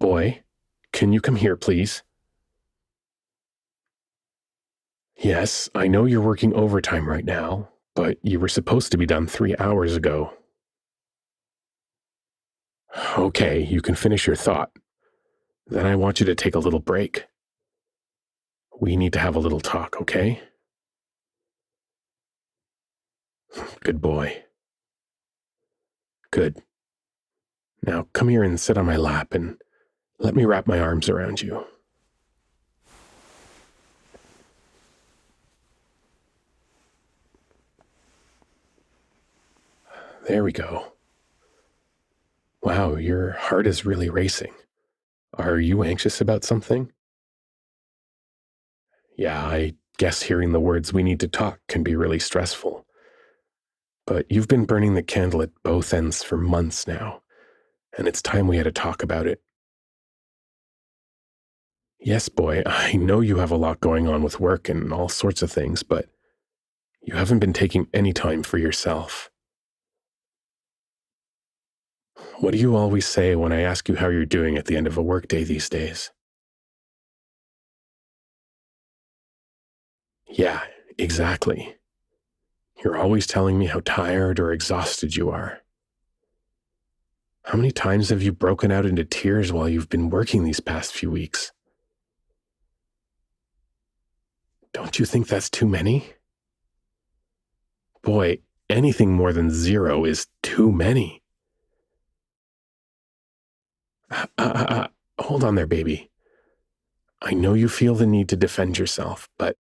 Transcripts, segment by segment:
Boy, can you come here, please? Yes, I know you're working overtime right now, but you were supposed to be done 3 hours ago. Okay, you can finish your thought. Then I want you to take a little break. We need to have a little talk, okay? Good boy. Good. Now come here and sit on my lap and let me wrap my arms around you. There we go. Wow, your heart is really racing. Are you anxious about something? Yeah, I guess hearing the words "we need to talk" can be really stressful. But you've been burning the candle at both ends for months now, and it's time we had a talk about it. Yes, boy, I know you have a lot going on with work and all sorts of things, but you haven't been taking any time for yourself. What do you always say when I ask you how you're doing at the end of a workday these days? Yeah, exactly. You're always telling me how tired or exhausted you are. How many times have you broken out into tears while you've been working these past few weeks? Don't you think that's too many? Boy, anything more than zero is too many. Hold on there, baby. I know you feel the need to defend yourself, but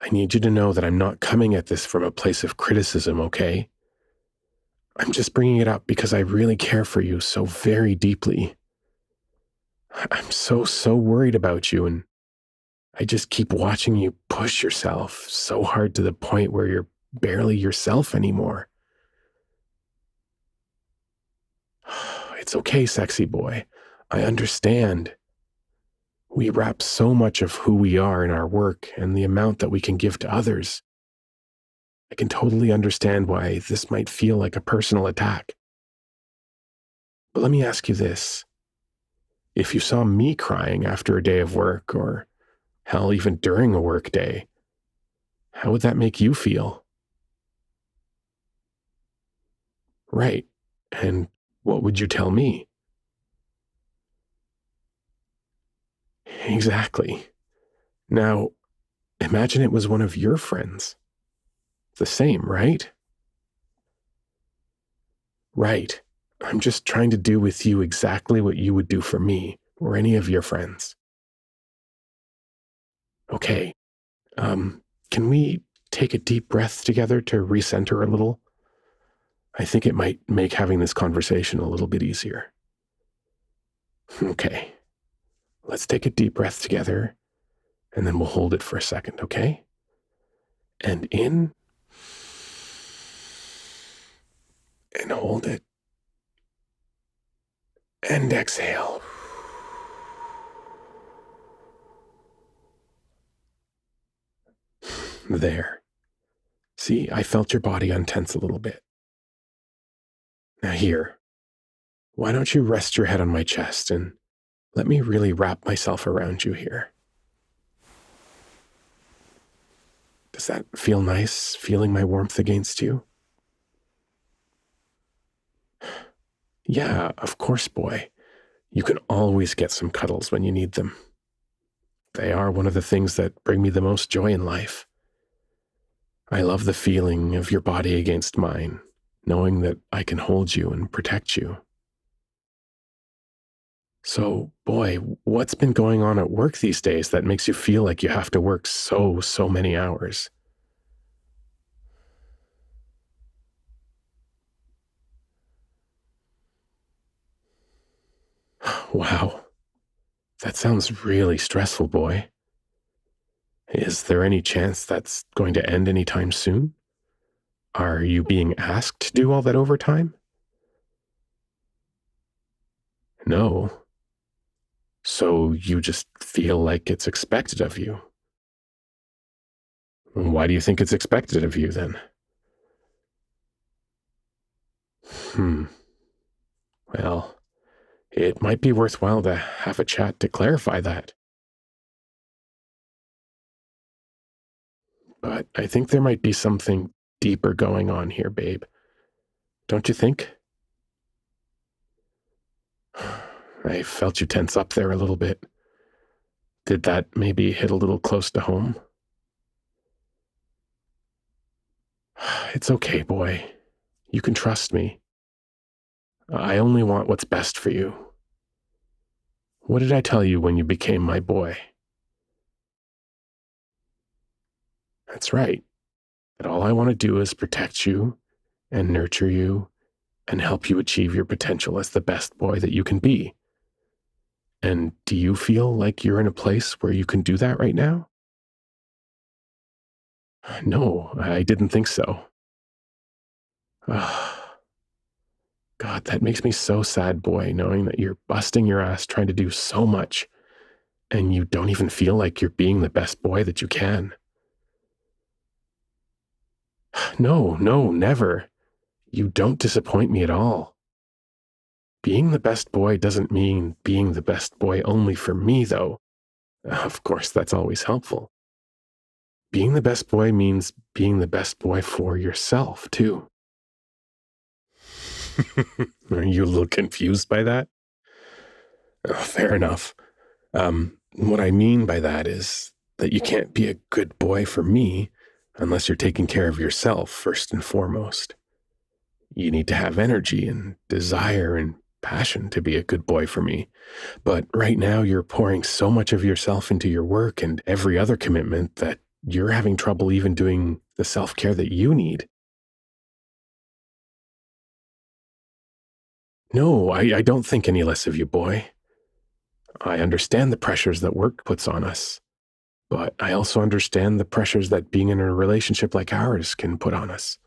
I need you to know that I'm not coming at this from a place of criticism, okay? I'm just bringing it up because I really care for you so very deeply. I'm so worried about you, and I just keep watching you push yourself so hard to the point where you're barely yourself anymore. It's okay, sexy boy. I understand. We wrap so much of who we are in our work and the amount that we can give to others. I can totally understand why this might feel like a personal attack. But let me ask you this. If you saw me crying after a day of work, or hell, even during a work day, how would that make you feel? Right. And what would you tell me? Exactly. Now, imagine it was one of your friends. The same, right? Right. I'm just trying to do with you exactly what you would do for me or any of your friends. Okay. Can we take a deep breath together to recenter a little? I think it might make having this conversation a little bit easier. Okay. Let's take a deep breath together, and then we'll hold it for a second, okay? And in, and hold it, and exhale. There. See, I felt your body untense a little bit. Now here, why don't you rest your head on my chest and let me really wrap myself around you here. Does that feel nice, feeling my warmth against you? Yeah, of course, boy. You can always get some cuddles when you need them. They are one of the things that bring me the most joy in life. I love the feeling of your body against mine, knowing that I can hold you and protect you. So, boy, what's been going on at work these days that makes you feel like you have to work so many hours? Wow, that sounds really stressful, boy. Is there any chance that's going to end anytime soon? Are you being asked to do all that overtime? No. So you just feel like it's expected of you. Why do you think it's expected of you then? Hmm. Well, It might be worthwhile to have a chat to clarify that. But I think there might be something deeper going on here, babe. Don't you think? I felt you tense up there a little bit. Did that maybe hit a little close to home? It's okay, boy. You can trust me. I only want what's best for you. What did I tell you when you became my boy? That's right. That all I want to do is protect you and nurture you and help you achieve your potential as the best boy that you can be. And do you feel like you're in a place where you can do that right now? No, I didn't think so. Ah, God, that makes me so sad, boy, knowing that you're busting your ass trying to do so much and you don't even feel like you're being the best boy that you can. No, no, never. You don't disappoint me at all. Being the best boy doesn't mean being the best boy only for me, though. Of course, that's always helpful. Being the best boy means being the best boy for yourself, too. Are you a little confused by that? Oh, fair enough. What I mean by that is that you can't be a good boy for me unless you're taking care of yourself first and foremost. You need to have energy and desire and passion to be a good boy for me. But right now, you're pouring so much of yourself into your work and every other commitment that you're having trouble even doing the self care that you need. No, I don't think any less of you, boy. I understand the pressures that work puts on us, but I also understand the pressures that being in a relationship like ours can put on us.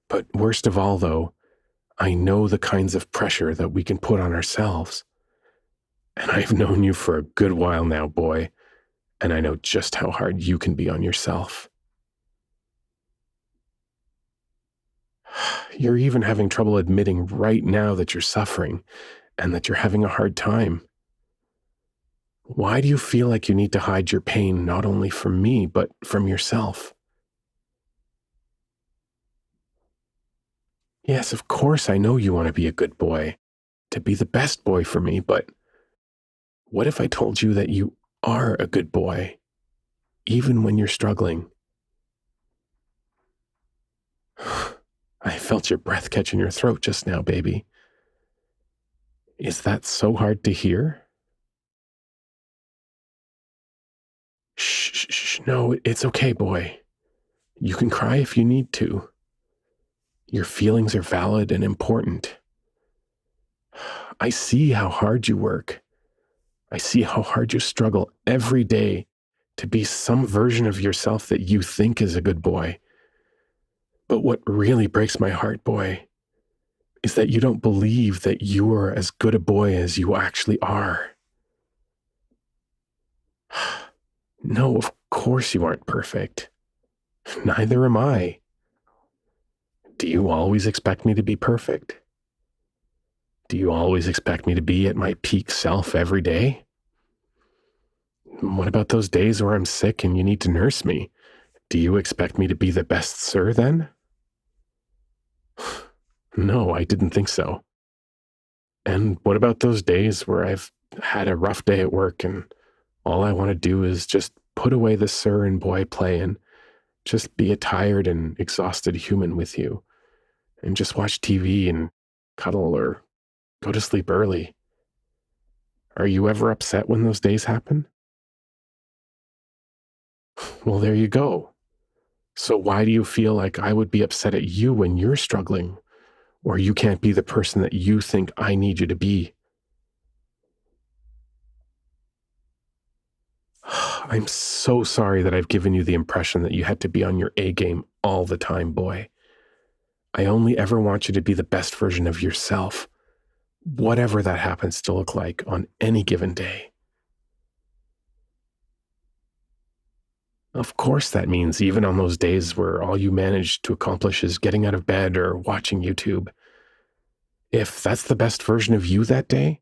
But worst of all, though, I know the kinds of pressure that we can put on ourselves. And I've known you for a good while now, boy, and I know just how hard you can be on yourself. You're even having trouble admitting right now that you're suffering and that you're having a hard time. Why do you feel like you need to hide your pain not only from me, but from yourself? Yes, of course, I know you want to be a good boy, to be the best boy for me, but what if I told you that you are a good boy, even when you're struggling? I felt your breath catch in your throat just now, baby. Is that so hard to hear? Shh, shh, shh. No, it's okay, boy. You can cry if you need to. Your feelings are valid and important. I see how hard you work. I see how hard you struggle every day to be some version of yourself that you think is a good boy. But what really breaks my heart, boy, is that you don't believe that you are as good a boy as you actually are. No, of course you aren't perfect. Neither am I. Do you always expect me to be perfect? Do you always expect me to be at my peak self every day? What about those days where I'm sick and you need to nurse me? Do you expect me to be the best sir then? No, I didn't think so. And what about those days where I've had a rough day at work and all I want to do is just put away the sir and boy play and just be a tired and exhausted human with you and just watch TV and cuddle or go to sleep early? Are you ever upset when those days happen? Well, there you go. So why do you feel like I would be upset at you when you're struggling or you can't be the person that you think I need you to be? I'm so sorry that I've given you the impression that you had to be on your A game all the time, boy. I only ever want you to be the best version of yourself, whatever that happens to look like on any given day. Of course, that means even on those days where all you manage to accomplish is getting out of bed or watching YouTube, If that's the best version of you that day,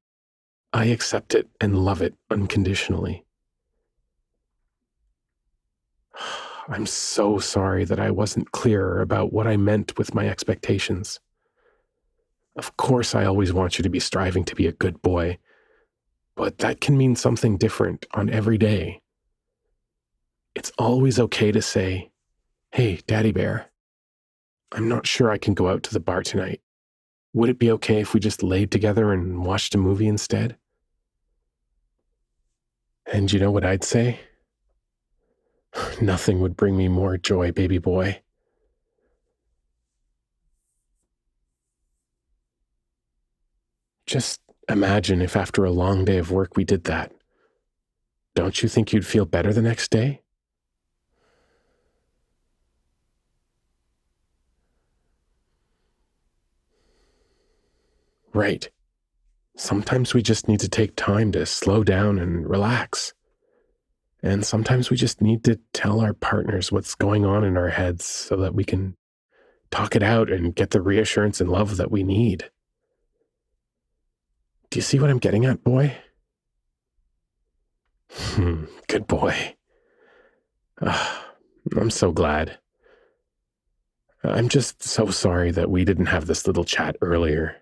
I accept it and love it unconditionally. I'm so sorry that I wasn't clearer about what I meant with my expectations. Of course, I always want you to be striving to be a good boy, but that can mean something different on every day. It's always okay to say, "Hey, Daddy Bear, I'm not sure I can go out to the bar tonight. Would it be okay if we just laid together and watched a movie instead?" And you know what I'd say? Nothing would bring me more joy, baby boy. Just imagine if after a long day of work we did that. Don't you think you'd feel better the next day? Right. Sometimes we just need to take time to slow down and relax. And sometimes we just need to tell our partners what's going on in our heads so that we can talk it out and get the reassurance and love that we need. Do you see what I'm getting at, boy? Good boy. Ah, I'm so glad. I'm just so sorry that we didn't have this little chat earlier.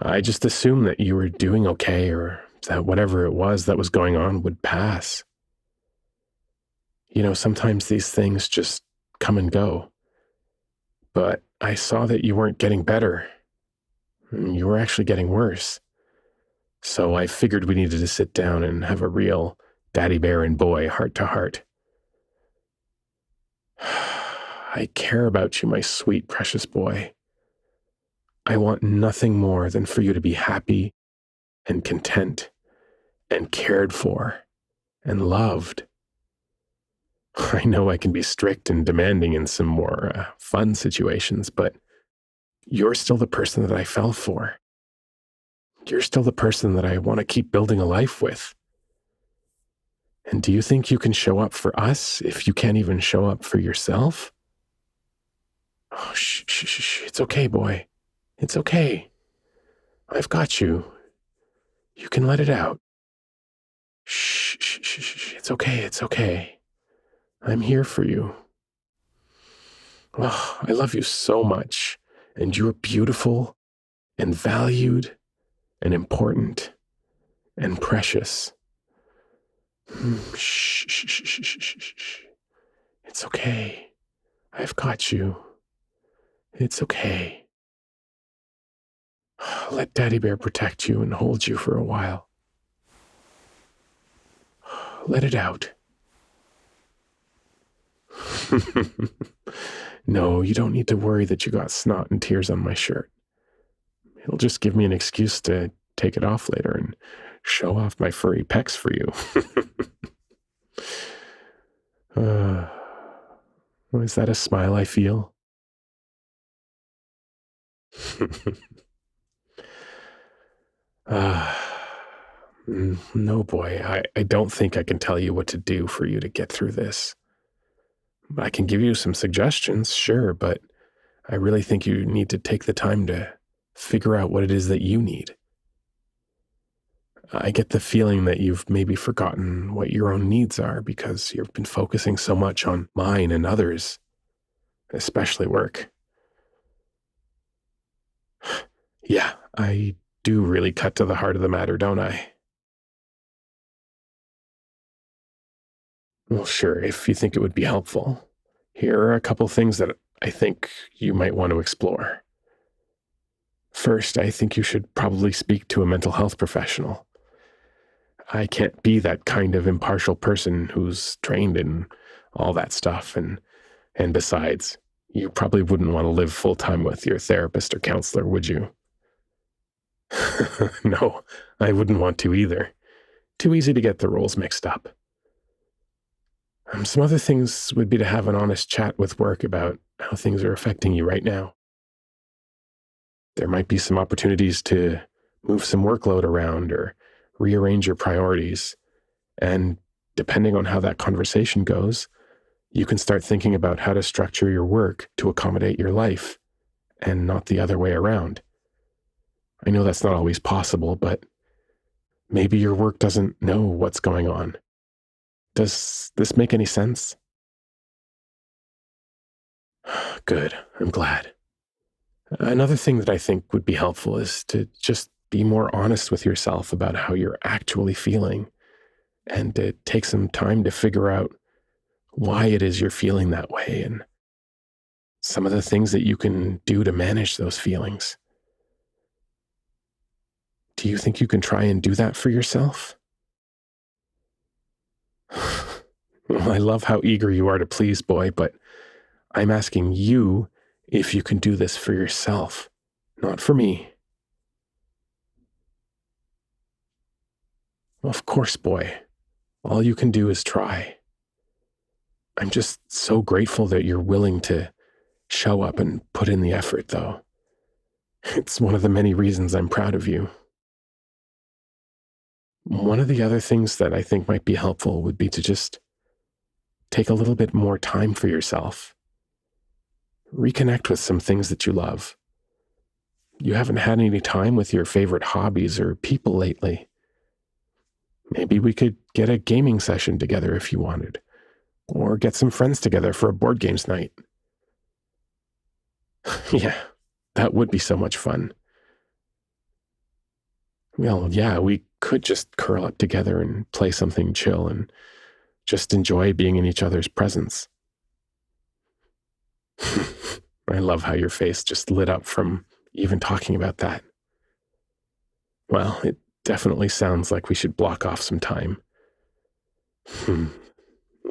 I just assumed that you were doing okay or that whatever it was that was going on would pass. You know, sometimes these things just come and go. But I saw that you weren't getting better. You were actually getting worse. So I figured we needed to sit down and have a real daddy bear and boy heart to heart. I care about you, my sweet, precious boy. I want nothing more than for you to be happy and content and cared for and loved. I know I can be strict and demanding in some more fun situations, but you're still the person that I fell for. You're still the person that I want to keep building a life with. And do you think you can show up for us if you can't even show up for yourself? Oh, shh, shh, shh, shh. It's okay, boy. It's okay. I've got you. You can let it out. Shh, shh, shh, shh. It's okay. It's okay. I'm here for you. Oh, I love you so much. And you're beautiful and valued and important and precious. Shh, shh, shh, shh, shh, shh, shh. It's okay. I've got you. It's okay. Let Daddy Bear protect you and hold you for a while. Let it out. No, you don't need to worry that you got snot and tears on my shirt. It'll just give me an excuse to take it off later and show off my furry pecs for you. Is that a smile I feel? uh, no, boy, I don't think I can tell you what to do for you to get through this. I can give you some suggestions, sure, but I really think you need to take the time to figure out what it is that you need. I get the feeling that you've maybe forgotten what your own needs are because you've been focusing so much on mine and others, especially work. Yeah, I do really cut to the heart of the matter, don't I? Well, sure, if you think it would be helpful. Here are a couple things that I think you might want to explore. First, I think you should probably speak to a mental health professional. I can't be that kind of impartial person who's trained in all that stuff. And besides, you probably wouldn't want to live full time with your therapist or counselor, would you? No, I wouldn't want to either. Too easy to get the roles mixed up. Some other things would be to have an honest chat with work about how things are affecting you right now. There might be some opportunities to move some workload around or rearrange your priorities. And depending on how that conversation goes, you can start thinking about how to structure your work to accommodate your life and not the other way around. I know that's not always possible, but maybe your work doesn't know what's going on. Does this make any sense? Good. I'm glad. Another thing that I think would be helpful is to just be more honest with yourself about how you're actually feeling and to take some time to figure out why it is you're feeling that way and some of the things that you can do to manage those feelings. Do you think you can try and do that for yourself? Well, I love how eager you are to please, boy, but I'm asking you if you can do this for yourself, not for me. Of course, boy. All you can do is try. I'm just so grateful that you're willing to show up and put in the effort, though. It's one of the many reasons I'm proud of you. One of the other things that I think might be helpful would be to just take a little bit more time for yourself. Reconnect with some things that you love. You haven't had any time with your favorite hobbies or people lately. Maybe we could get a gaming session together if you wanted, or get some friends together for a board games night. Yeah, that would be so much fun. Well, yeah, we could just curl up together and play something chill and just enjoy being in each other's presence. I love how your face just lit up from even talking about that. Well, it definitely sounds like we should block off some time. Hmm.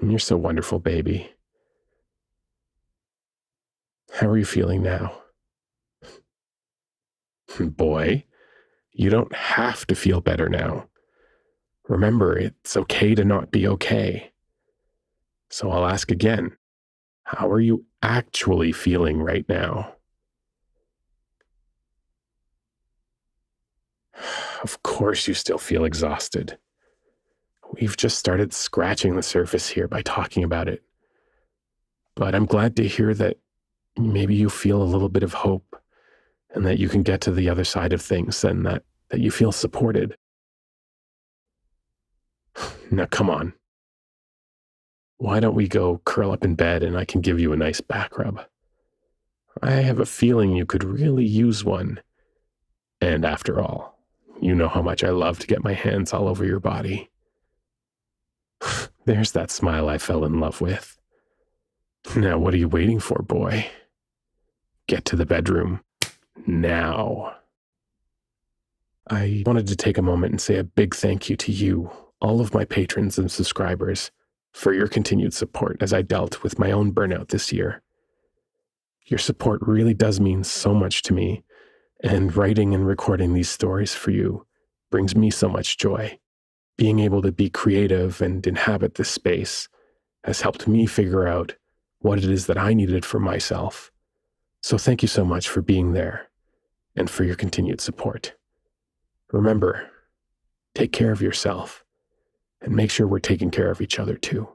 You're so wonderful, baby. How are you feeling now? Boy, you don't have to feel better now. Remember, it's okay to not be okay. So I'll ask again, how are you actually feeling right now? Of course, you still feel exhausted. We've just started scratching the surface here by talking about it. But I'm glad to hear that maybe you feel a little bit of hope and that you can get to the other side of things and that you feel supported. Now, come on. Why don't we go curl up in bed and I can give you a nice back rub? I have a feeling you could really use one. And after all, you know how much I love to get my hands all over your body. There's that smile I fell in love with. Now, what are you waiting for, boy? Get to the bedroom now. I wanted to take a moment and say a big thank you to you, all of my patrons and subscribers, for your continued support as I dealt with my own burnout this year. Your support really does mean so much to me, and writing and recording these stories for you brings me so much joy. Being able to be creative and inhabit this space has helped me figure out what it is that I needed for myself. So thank you so much for being there and for your continued support. Remember, take care of yourself and make sure we're taking care of each other too.